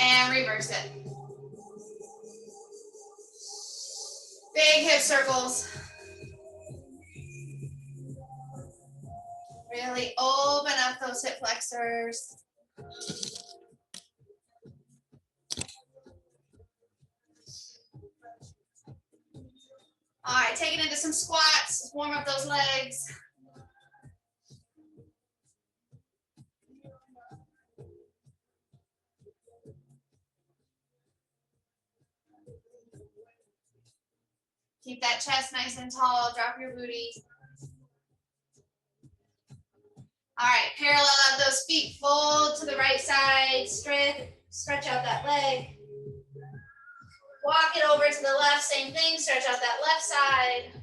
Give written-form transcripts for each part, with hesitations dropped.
and reverse it. Big hip circles. Really open up those hip flexors. All right, take it into some squats. Warm up those legs. Keep that chest nice and tall. Drop your booty. All right, parallel out those feet. Fold to the right side. Stretch out that leg. Walk it over to the left. Same thing. Stretch out that left side.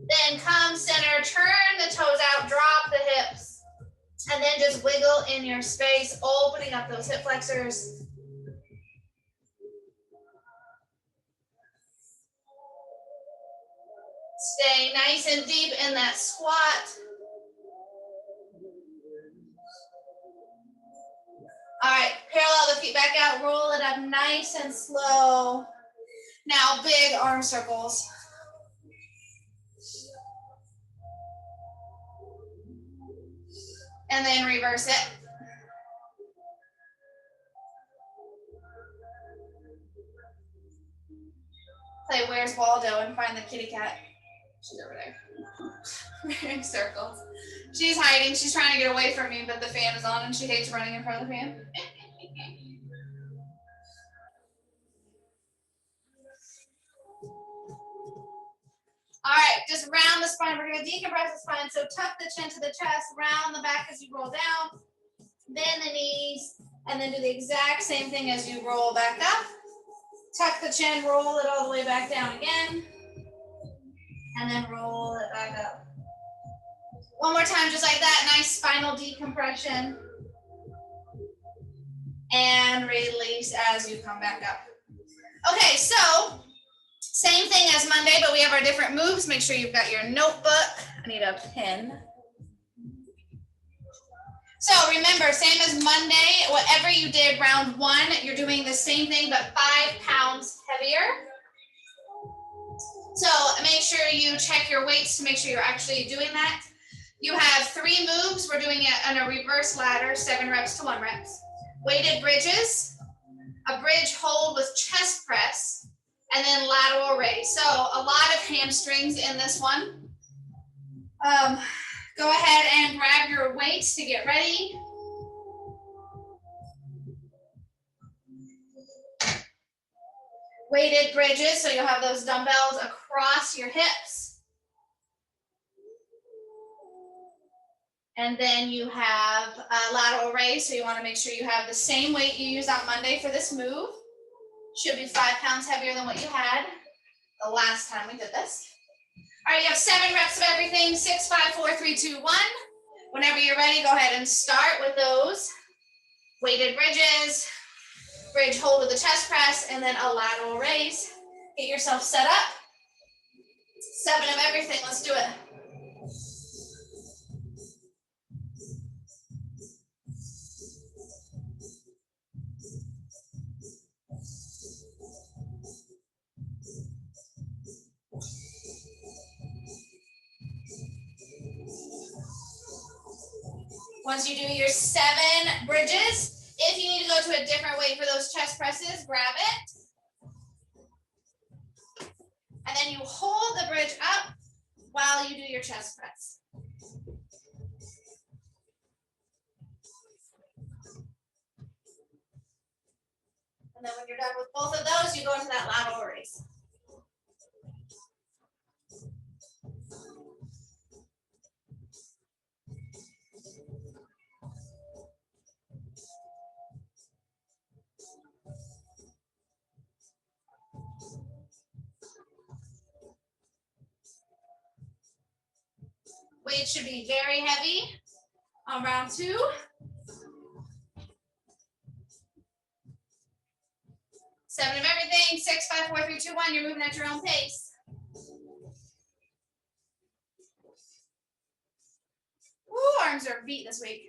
Then come center. Turn the toes out. Drop the hips. And then just wiggle in your space, opening up those hip flexors. Stay nice and deep in that squat. All right, parallel the feet back out, roll it up nice and slow. Now big arm circles. And then reverse it. Play Where's Waldo and find the kitty cat. She's over there. Big circles. She's hiding. She's trying to get away from me, but the fan is on and she hates running in front of the fan. All right, just round the spine. We're going to decompress the spine. So tuck the chin to the chest, round the back as you roll down, bend the knees, and then do the exact same thing as you roll back up. Tuck the chin, roll it all the way back down again, and then roll it back up. One more time, just like that, nice spinal decompression. And release as you come back up. Okay, so same thing as Monday, but we have our different moves. Make sure you've got your notebook. I need a pen. So remember, same as Monday, whatever you did round one, you're doing the same thing, but 5 pounds heavier. So make sure you check your weights to make sure you're actually doing that. You have 3 moves. We're doing it on a reverse ladder, 7 reps to 1 reps. Weighted bridges, a bridge hold with chest press, and then lateral raise. So a lot of hamstrings in this one. Go ahead and grab your weights to get ready. Weighted bridges, so you'll have those dumbbells across your hips. And then you have a lateral raise, so you want to make sure you have the same weight you used on Monday for this move. Should be 5 pounds heavier than what you had the last time we did this. All right, you have 7 reps of everything, 6, 5, 4, 3, 2, 1. Whenever you're ready, go ahead and start with those weighted bridges, bridge hold with the chest press, and then a lateral raise. Get yourself set up. 7 of everything, let's do it. Once you do your 7 bridges, if you need to go to a different weight for those chest presses, grab it. And then you hold the bridge up while you do your chest press. And then when you're done with both of those, you go into that lateral raise. Weight should be very heavy on round 2. Seven of everything, 6, 5, 4, 3, 2, 1. You're moving at your own pace. Ooh, arms are beat this week.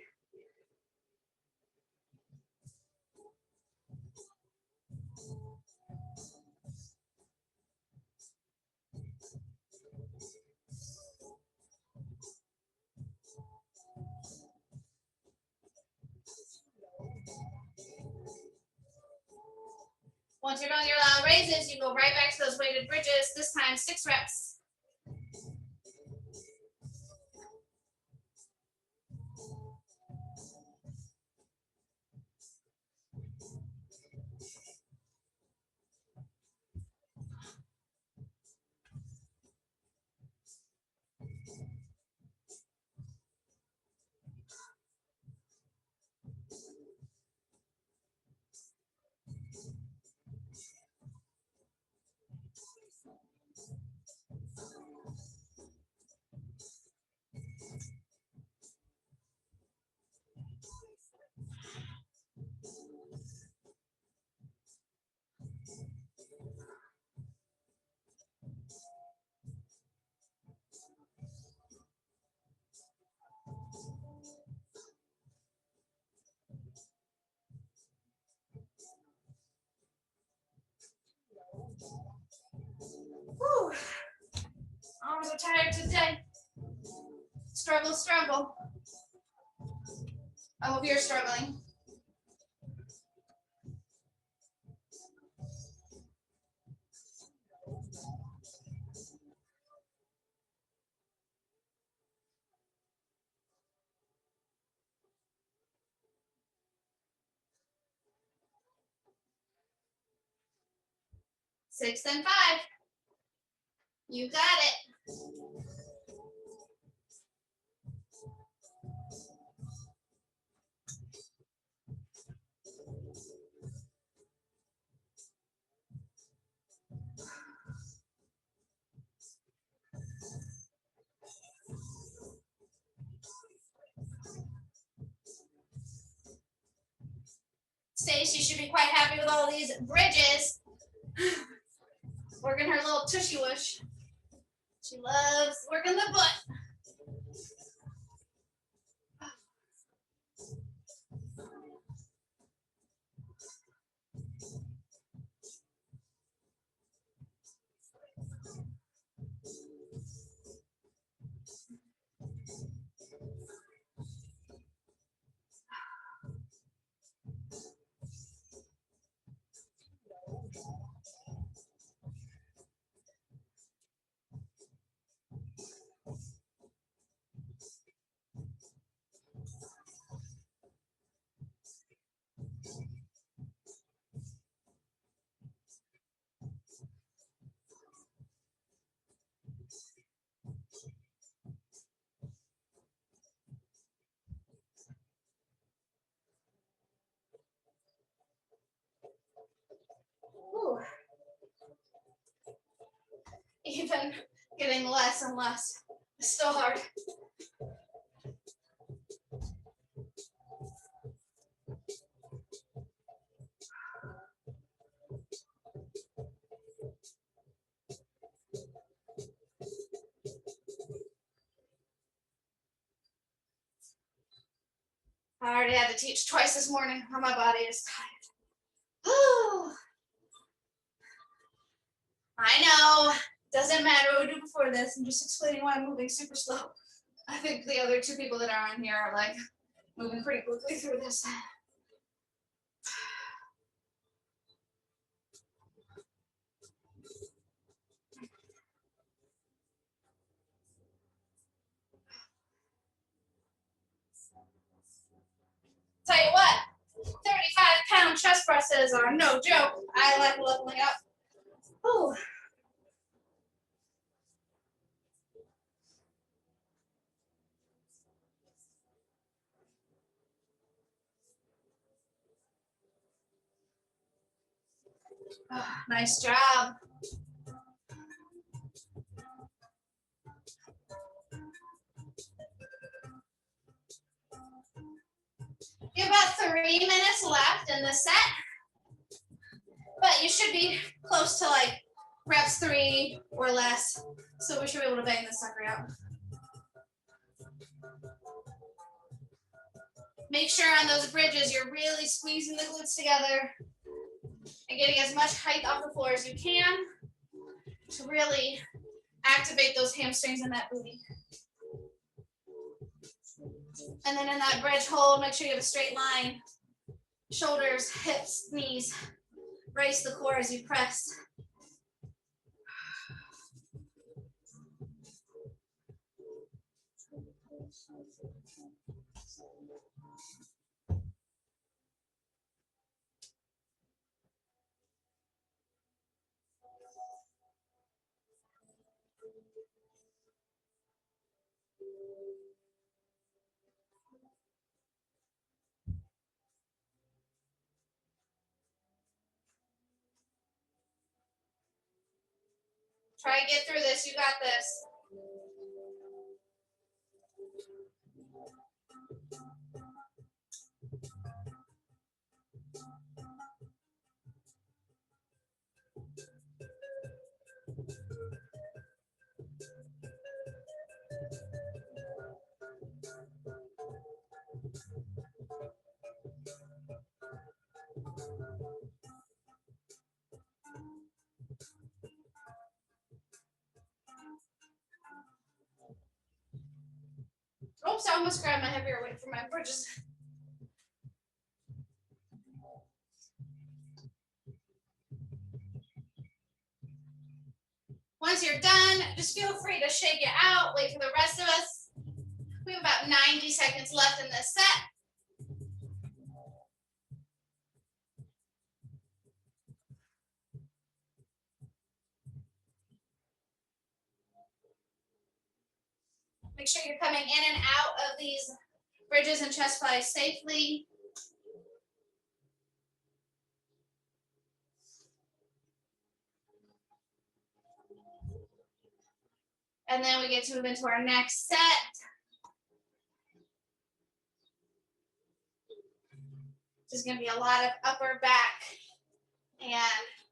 Once you're done your lateral raises, you go right back to those weighted bridges, this time 6 reps. Whew. Arms are tired today. Struggle, struggle. I hope you're struggling. Six and 5. You got it. Stacy should be quite happy with all these bridges. Working her little tushy whoosh. She loves working the butt. Ooh. Even getting less and less. It's still hard. I already had to teach twice this morning, or my body is tired. Ooh. I know. Doesn't matter what we do before this. I'm just explaining why I'm moving super slow. I think the other 2 people that are on here are like moving pretty quickly through this. Tell you what, 35-pound chest presses are no joke. I like leveling up. Ooh. Oh, nice job. You have about 3 minutes left in this set, but you should be close to like reps 3 or less, so we should be able to bang this sucker out. Make sure on those bridges you're really squeezing the glutes together and getting as much height off the floor as you can to really activate those hamstrings and that booty. And then in that bridge hold, make sure you have a straight line. Shoulders, hips, knees, Brace the core as you press. Try to get through this. You got this. Oops, I almost grabbed my heavier weight for my bridges. Once you're done, just feel free to shake it out. Wait for the rest of us. We have about 90 seconds left in this set. Make sure you're coming in and out of these bridges and chest flies safely. And then we get to move into our next set. There's going to be a lot of upper back and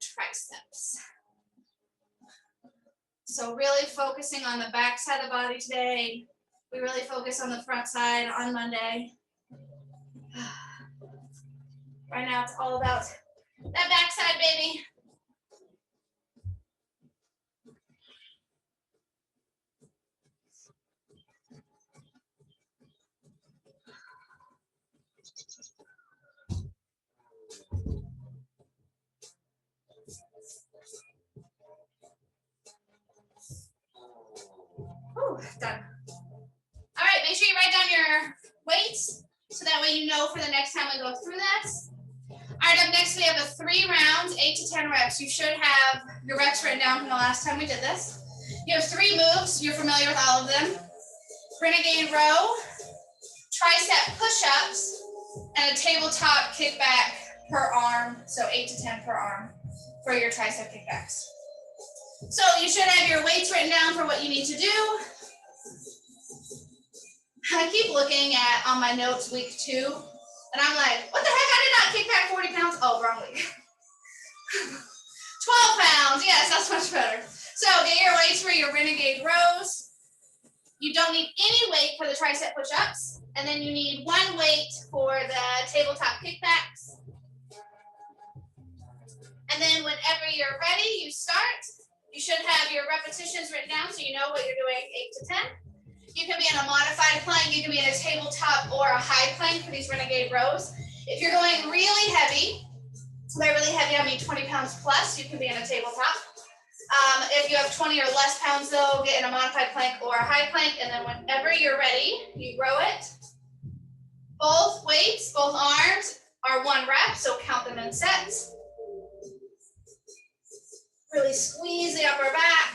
triceps. So really focusing on the back side of the body today. We really focus on the front side on Monday. Right now it's all about that back side, baby. Ooh, done. All right, make sure you write down your weights so that way you know for the next time we go through this. All right, up next we have a 3 rounds, 8 to 10 reps. You should have your reps written down from the last time we did this. You have 3 moves. You're familiar with all of them. Renegade row, tricep push-ups, and a tabletop kickback per arm. So 8 to 10 per arm for your tricep kickbacks. So you should have your weights written down for what you need to do. I keep looking at on my notes week 2, and I'm like, what the heck? I did not kick back 40 pounds. Oh, wrong week. 12 pounds. Yes, that's much better. So get your weights for your Renegade rows. You don't need any weight for the tricep push-ups, and then you need 1 weight for the tabletop kickbacks. And then whenever you're ready, you start. You should have your repetitions written down so you know what you're doing 8 to 10. You can be in a modified plank, you can be in a tabletop or a high plank for these Renegade rows. If you're going really heavy, by really heavy I mean 20 pounds plus, you can be in a tabletop. If you have 20 or less pounds though, get in a modified plank or a high plank, and then whenever you're ready, you row it. Both weights, both arms are 1 rep, so count them in sets. Really squeeze the upper back.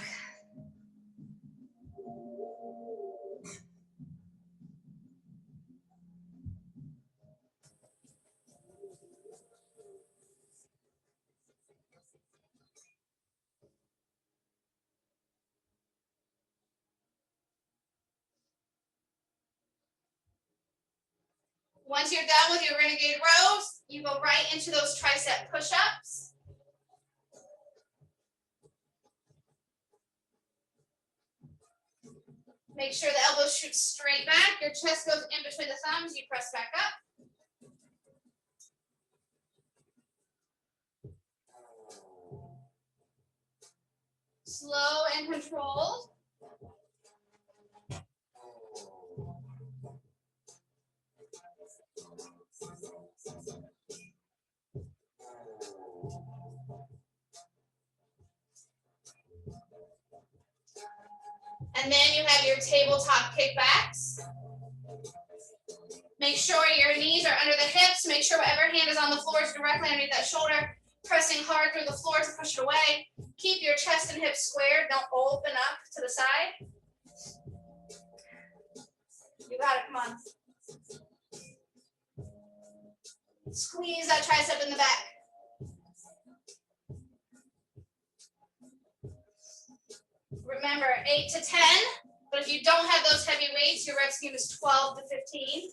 Once you're done with your Renegade rows, you go right into those tricep push-ups. Make sure the elbows shoot straight back. Your chest goes in between the thumbs. You press back up. Slow and controlled. And then you have your tabletop kickbacks. Make sure your knees are under the hips. Make sure whatever hand is on the floor is directly underneath that shoulder, pressing hard through the floor to push it away. Keep your chest and hips squared. Don't open up to the side. You got it, come on. Squeeze that tricep in the back. Remember, 8 to 10, but if you don't have those heavy weights, your rep scheme is 12 to 15.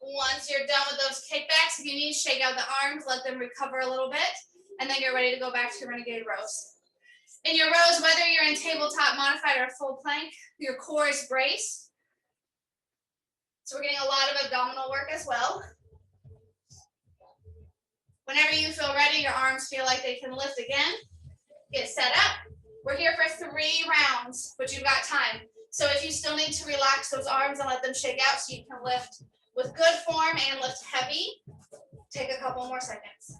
Once you're done with those kickbacks, if you need, shake out the arms, let them recover a little bit, and then you're ready to go back to your Renegade rows. In your rows, whether you're in tabletop, modified, or full plank, your core is braced. So we're getting a lot of abdominal work as well. Whenever you feel ready, your arms feel like they can lift again. Get set up. We're here for 3 rounds, but you've got time. So if you still need to relax those arms and let them shake out so you can lift with good form and lift heavy, take a couple more seconds.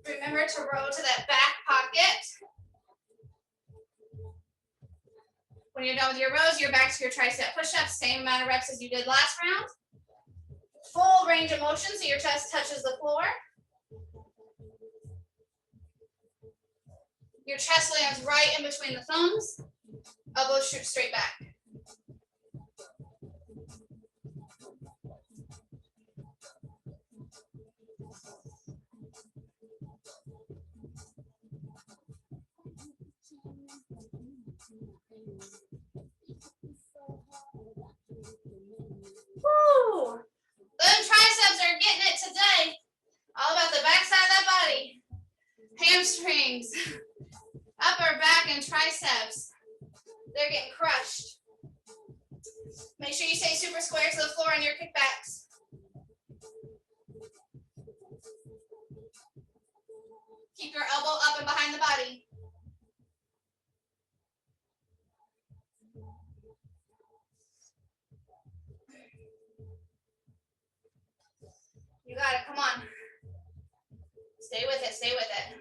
Remember to row to that back pocket. When you're done with your rows, you're back to your tricep push-ups, same amount of reps as you did last round. Full range of motion so your chest touches the floor. Your chest lands right in between the thumbs. Elbows shoot straight back. Woo! Those triceps are getting it today. All about the back side of that body. Hamstrings, upper back, and triceps. They're getting crushed. Make sure you stay super square to the floor on your kickbacks. Keep your elbow up and behind the body. You got it, come on. Stay with it, stay with it.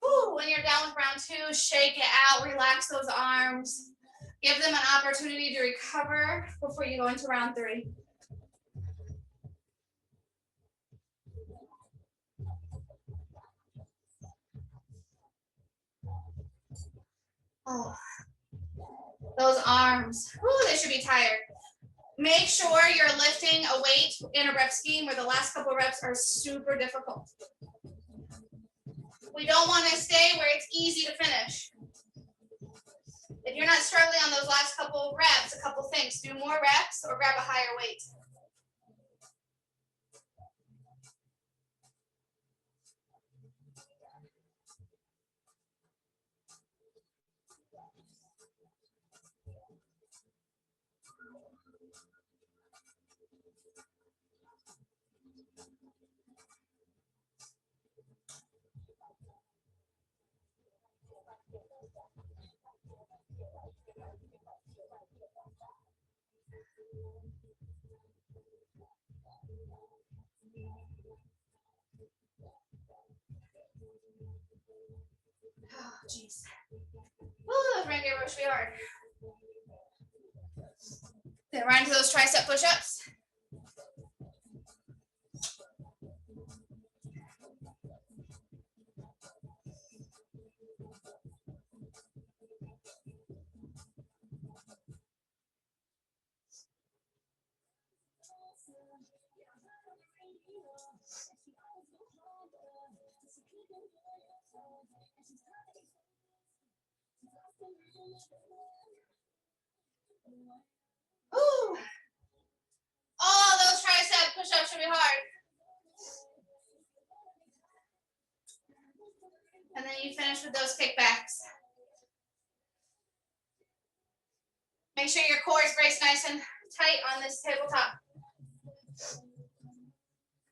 Woo, when you're done with round 2, shake it out, relax those arms. Give them an opportunity to recover before you go into round 3. Oh, those arms, whew, they should be tired. Make sure you're lifting a weight in a rep scheme where the last couple of reps are super difficult. We don't want to stay where it's easy to finish. If you're not struggling on those last couple of reps, a couple things: do more reps or grab a higher weight. Oh, jeez. Woo, Renegade row should be hard. Then right into those tricep push-ups. Ooh. All those tricep push-ups should be hard. And then you finish with those kickbacks. Make sure your core is braced nice and tight on this tabletop.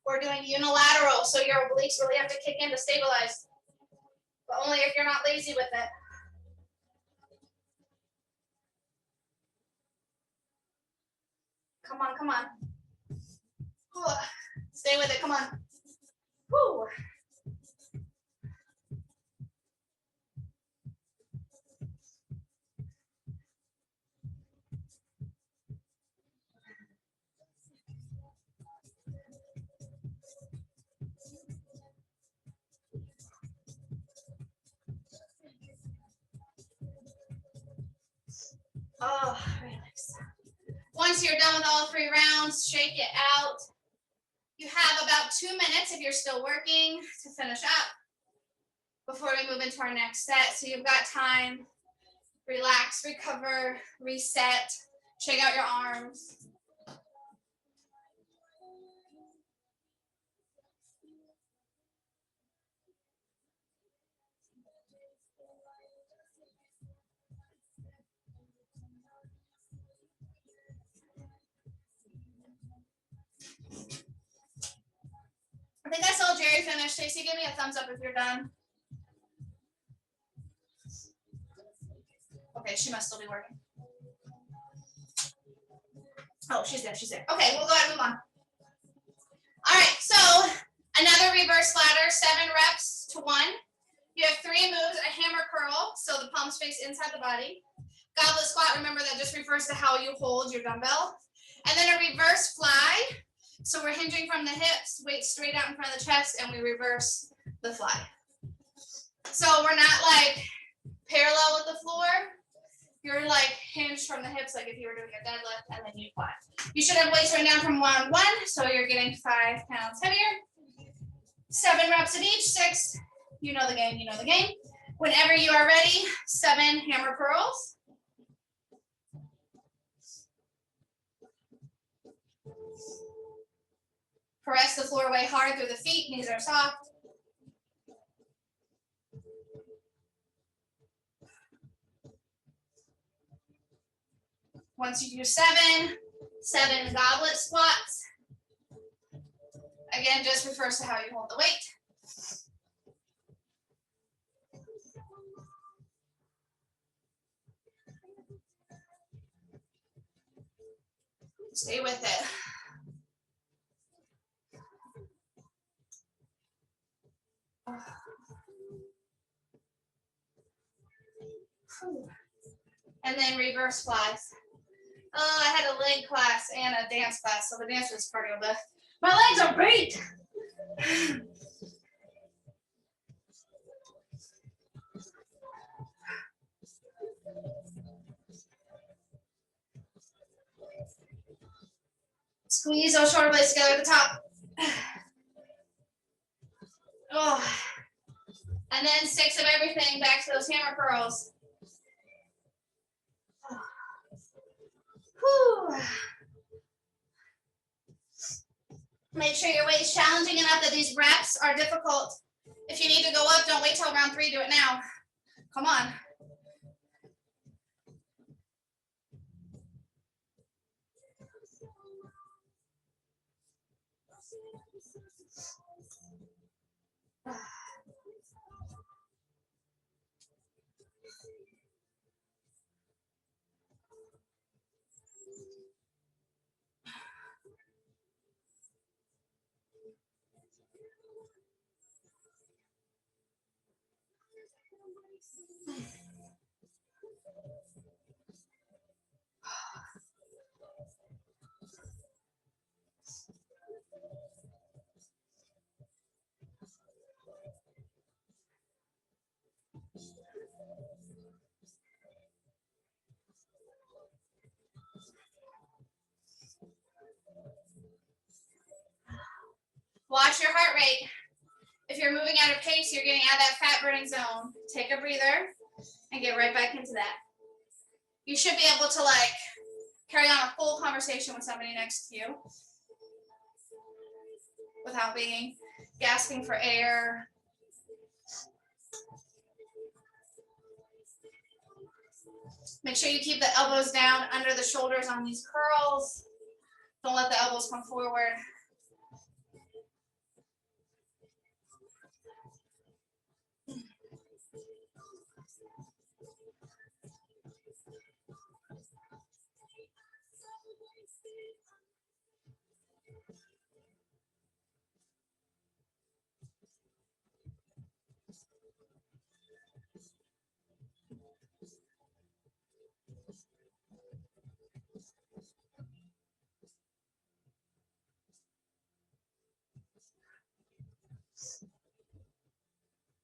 We're doing unilateral, so your obliques really have to kick in to stabilize. But only if you're not lazy with it. Come on, come on. Stay with it, come on. Woo. Oh, relax. Once you're done with all 3 rounds, shake it out. You have about 2 minutes if you're still working to finish up before we move into our next set. So you've got time, relax, recover, reset, shake out your arms. I think I saw Jerry finish. Stacey, give me a thumbs up if you're done. Okay, she must still be working. Oh, she's there, she's there. Okay, we'll go ahead and move on. All right, so another reverse ladder, 7 reps to 1. You have 3 moves, a hammer curl, so the palms face inside the body. Goblet squat, remember that just refers to how you hold your dumbbell. And then a reverse fly. So we're hinging from the hips, weight straight out in front of the chest, and we reverse the fly. So we're not like parallel with the floor. You're like hinged from the hips, like if you were doing a deadlift, and then you fly. You should have weights going down from 1 on 1, so you're getting 5 pounds heavier. 7 reps at each, 6. You know the game, you know the game. Whenever you are ready, 7 hammer curls. Press the floor away hard through the feet, knees are soft. Once you do 7 goblet squats. Again, just refers to how you hold the weight. Stay with it. And then reverse flies. Oh, I had a leg class and a dance class, so the dance was cardio, but my legs are beat. Squeeze those shoulder blades together at the top. Oh. And then 6 of everything back to those hammer curls. Whew. Make sure your weight's challenging enough that these reps are difficult. If you need to go up, don't wait till round 3, do it now. Come on. Watch your heart rate. If you're moving at a pace, you're getting out of that fat burning zone. Take a breather and get right back into that. You should be able to like carry on a full conversation with somebody next to you without being gasping for air. Make sure you keep the elbows down under the shoulders on these curls. Don't let the elbows come forward.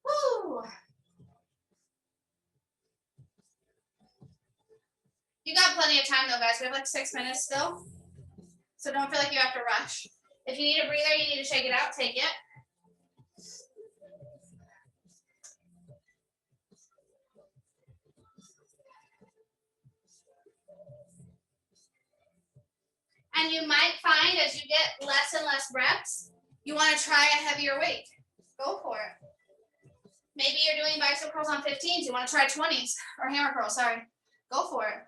Woo! You got plenty of time though, guys. We have like 6 minutes still. So don't feel like you have to rush. If you need a breather, you need to shake it out, take it. And you might find as you get less and less reps, you want to try a heavier weight. Go for it. Maybe you're doing bicep curls on 15s. You want to try 20s or hammer curls, sorry. Go for it.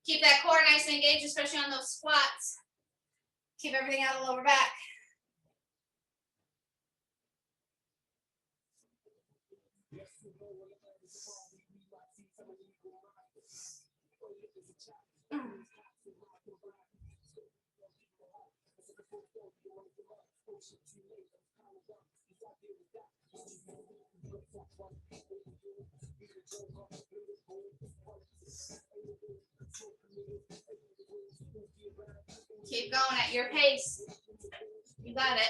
Keep that core nice and engaged, especially on those squats. Keep everything out of the lower back. Keep going at your pace. You got it.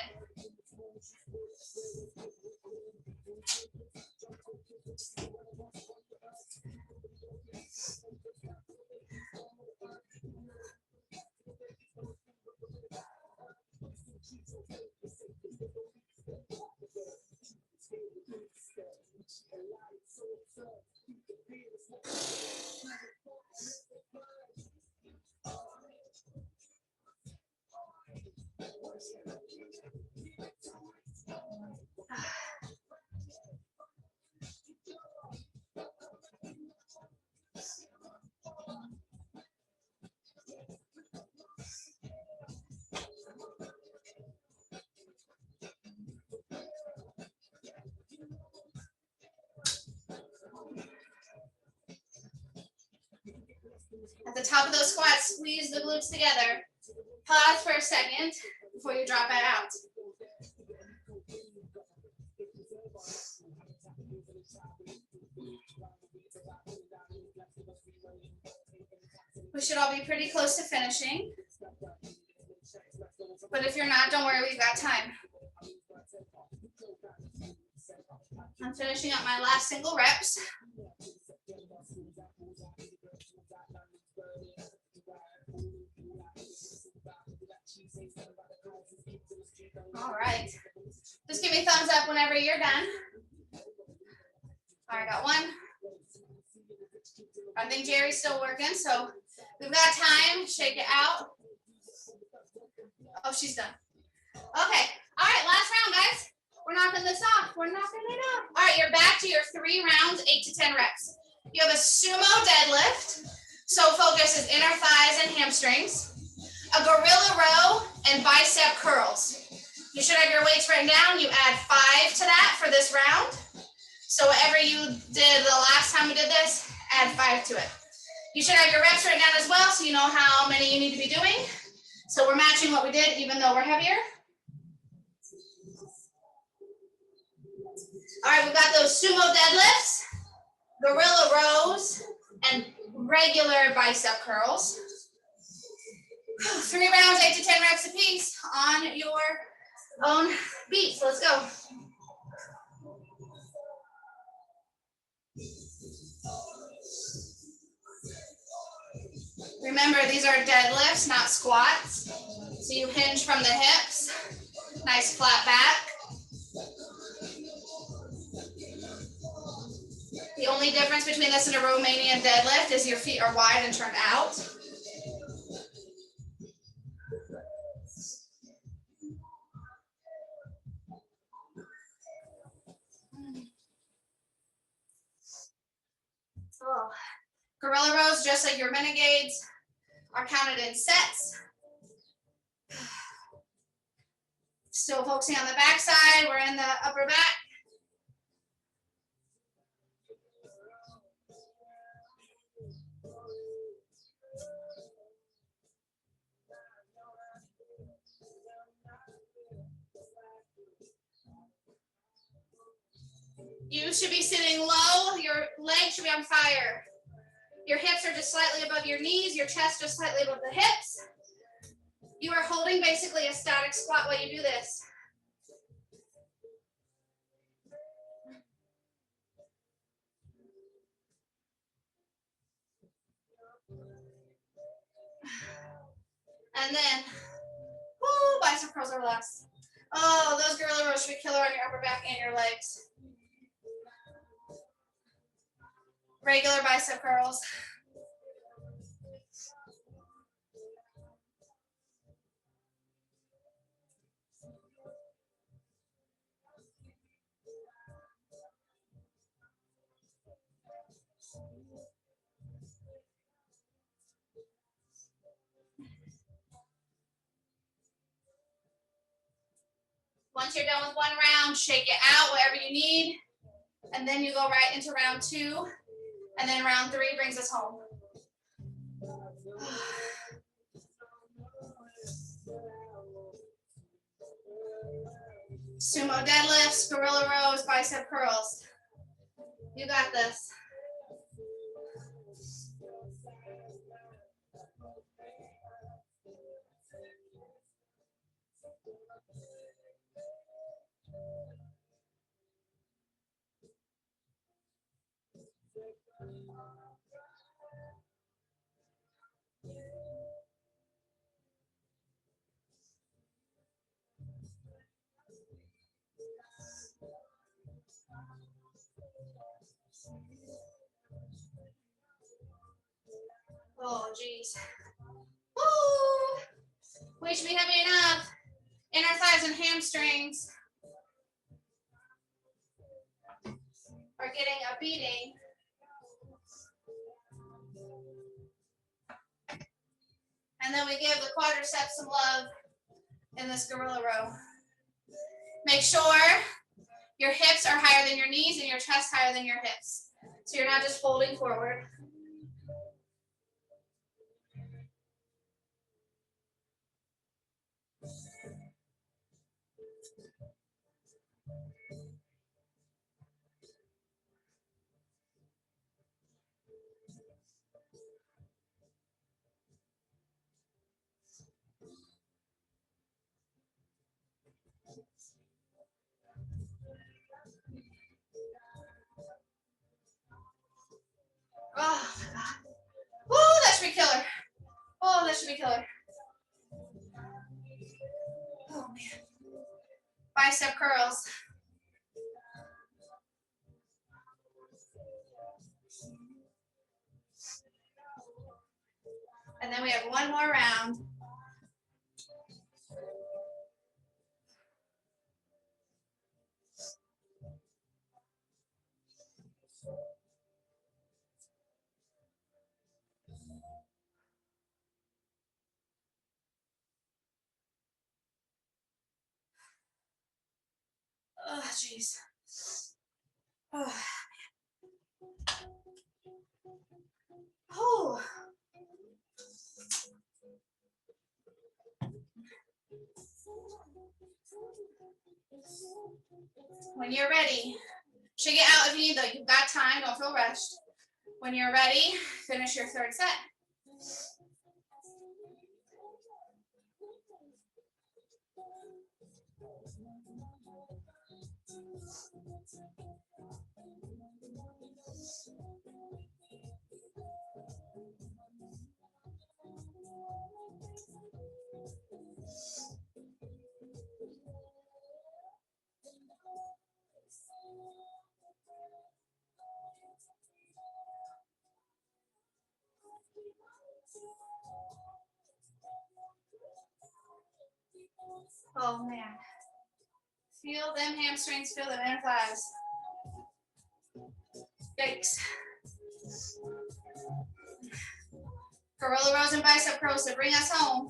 At the top of those squats, squeeze the glutes together. Pause for a second before you drop it out. We should all be pretty close to finishing. But if you're not, don't worry, we've got time. I'm finishing up my last single reps. All right. Just give me a thumbs up whenever you're done. All right, got one. I think Jerry's still working, so we've got time. Shake it out. Oh, she's done. Okay. All right, last round, guys. We're knocking this off. We're knocking it off. All right, you're back to your 3 rounds, 8 to 10 reps. You have a sumo deadlift. So focus is inner thighs and hamstrings. A gorilla row and bicep curls. You should have your weights written down. You add 5 to that for this round. So whatever you did the last time we did this, add 5 to it. You should have your reps written down as well, so you know how many you need to be doing. So we're matching what we did, even though we're heavier. All right, we've got those sumo deadlifts, gorilla rows, and regular bicep curls. 3 rounds, 8 to 10 reps a piece on your own beat. So let's go. Remember, these are deadlifts, not squats. So you hinge from the hips, nice flat back. The only difference between this and a Romanian deadlift is your feet are wide and turned out. Oh. Gorilla rows, just like your Renegades, are counted in sets. Still focusing on the back side. We're in the upper back. You should be sitting low. Your legs should be on fire. Your hips are just slightly above your knees. Your chest just slightly above the hips. You are holding basically a static squat while you do this. And then, woo, bicep curls are relaxed. Oh, those gorilla rows should be killer on your upper back and your legs. Regular bicep curls. Once you're done with one round, shake it out, whatever you need. And then you go right into round 2. And then round 3 brings us home. Sumo deadlifts, gorilla rows, bicep curls. You got this. Oh, geez. Woo! We should be heavy enough. Inner thighs and hamstrings are getting a beating. And then we give the quadriceps some love in this gorilla row. Make sure your hips are higher than your knees and your chest higher than your hips. So you're not just folding forward. Oh my God. Oh, that should be killer. Oh, that should be killer. Oh man. Bicep curls. And then we have one more round. Oh, jeez. Oh. Oh. When you're ready, shake it out if you need though. You've got time, don't feel rushed. When you're ready, finish your third set. Oh man. Feel them hamstrings, feel them inner thighs. Yikes. Gorilla rows and bicep curls to bring us home.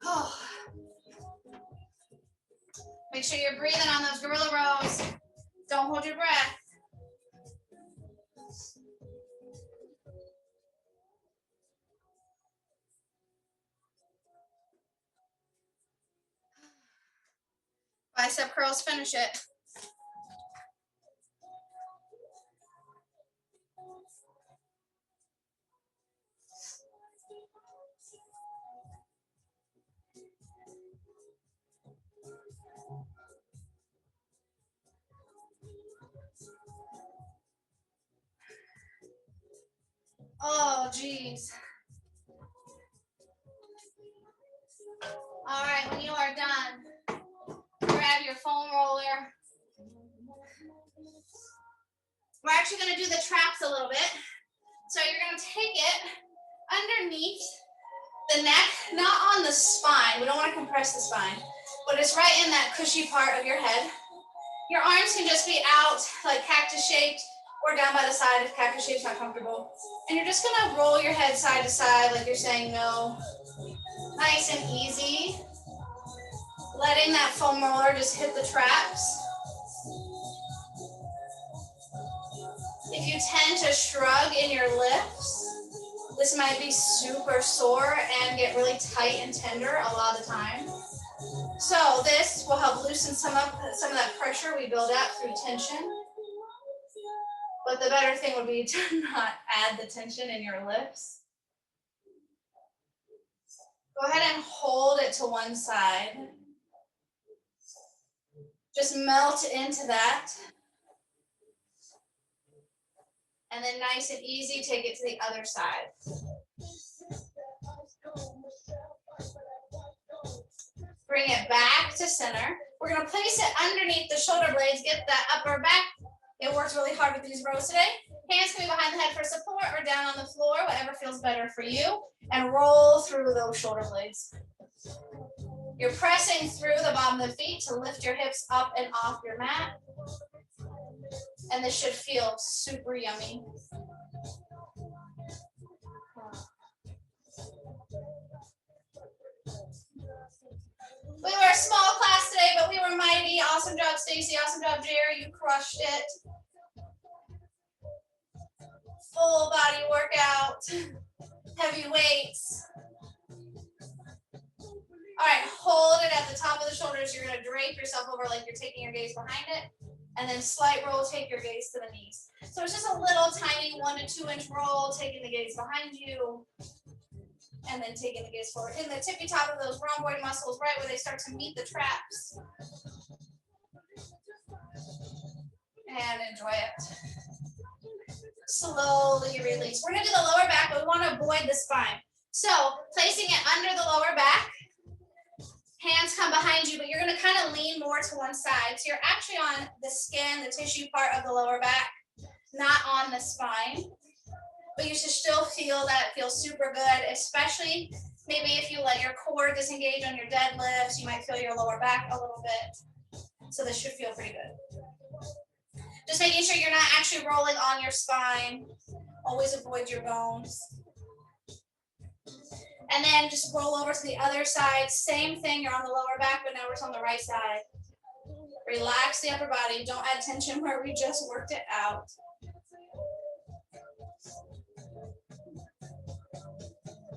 Oh. Make sure you're breathing on those gorilla rows. Don't hold your breath. Bicep curls, finish it. Oh, geez. All right, when you are done, grab your foam roller. We're actually going to do the traps a little bit. So you're going to take it underneath the neck, not on the spine. We don't want to compress the spine, but it's right in that cushy part of your head. Your arms can just be out like cactus shaped or down by the side if cactus shape's not comfortable. And you're just going to roll your head side to side like you're saying no. Nice and easy. Letting that foam roller just hit the traps. If you tend to shrug in your lifts, this might be super sore and get really tight and tender a lot of the time. So this will help loosen some of that pressure we build up through tension. But the better thing would be to not add the tension in your lifts. Go ahead and hold it to one side. Just melt into that. And then nice and easy, take it to the other side. Bring it back to center. We're going to place it underneath the shoulder blades, get that upper back. It worked really hard with these rows today. Hands can be behind the head for support or down on the floor, whatever feels better for you. And roll through those shoulder blades. You're pressing through the bottom of the feet to lift your hips up and off your mat. And this should feel super yummy. We were a small class today, but we were mighty. Awesome job, Stacy. Awesome job, Jerry. You crushed it. Full body workout. Heavy weights. All right, hold it at the top of the shoulders. You're going to drape yourself over like you're taking your gaze behind it. And then slight roll, take your gaze to the knees. So it's just a little tiny 1 to 2 inch roll, taking the gaze behind you. And then taking the gaze forward. In the tippy top of those rhomboid muscles, right where they start to meet the traps. And enjoy it. Slowly release. We're going to do the lower back, but we want to avoid the spine. So placing it under the lower back. Hands come behind you, but you're going to kind of lean more to one side. So you're actually on the skin, the tissue part of the lower back, not on the spine. But you should still feel that it feels super good, especially maybe if you let your core disengage on your deadlifts, you might feel your lower back a little bit. So this should feel pretty good. Just making sure you're not actually rolling on your spine. Always avoid your bones. And then just roll over to the other side. Same thing, you're on the lower back, but now we're on the right side. Relax the upper body. Don't add tension where we just worked it out.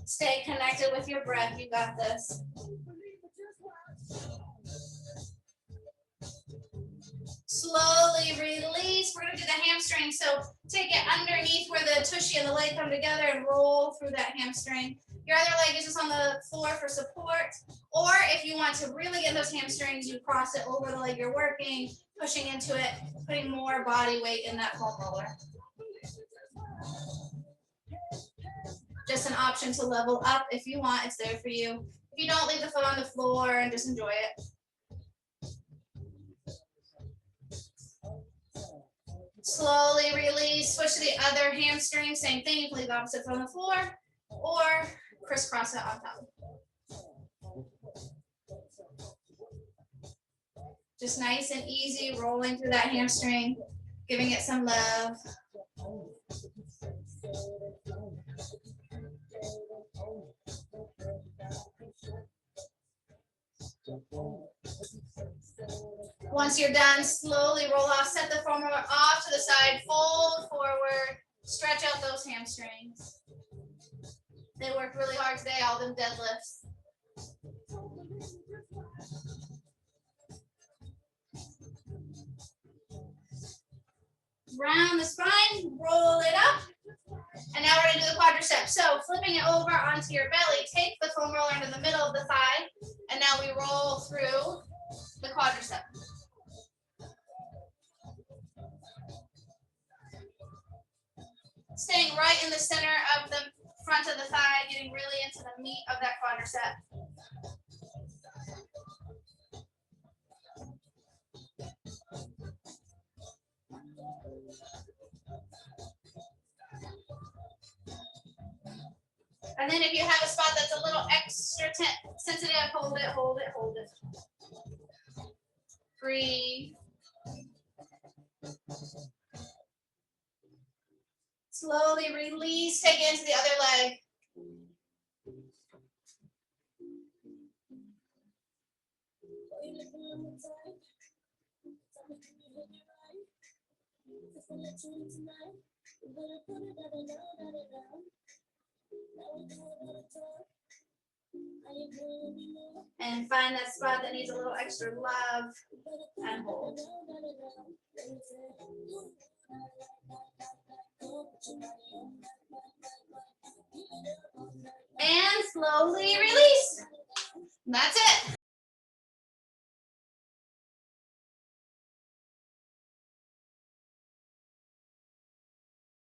Stay connected with your breath. You got this. Slowly release. We're going to do the hamstring. So take it underneath where the tushy and the leg come together and roll through that hamstring. Your other leg is just on the floor for support, Or if you want to really get those hamstrings, you cross it over the leg you're working, pushing into it, putting more body weight in that foam roller. Just an option to level up if you want, it's there for you. If you don't, leave the foot on the floor and just enjoy it. Slowly release, switch to the other hamstring, same thing, you can leave the opposite foot on the floor or crisscross it on top. Just nice and easy, rolling through that hamstring, giving it some love. Once you're done, slowly roll off, set the foam roller off to the side, fold forward, stretch out those hamstrings. They worked really hard today, all them deadlifts. Round the spine, roll it up. And now we're going to do the quadricep. So flipping it over onto your belly, take the foam roller into the middle of the thigh, and now we roll through the quadricep. Staying right in the center of the front of the thigh, getting really into the meat of that quadricep. And then if you have a spot that's a little extra sensitive, hold it, hold it, hold it. Breathe. Slowly release, take it into the other leg. And find that spot that needs a little extra love and hold. And slowly release. That's it.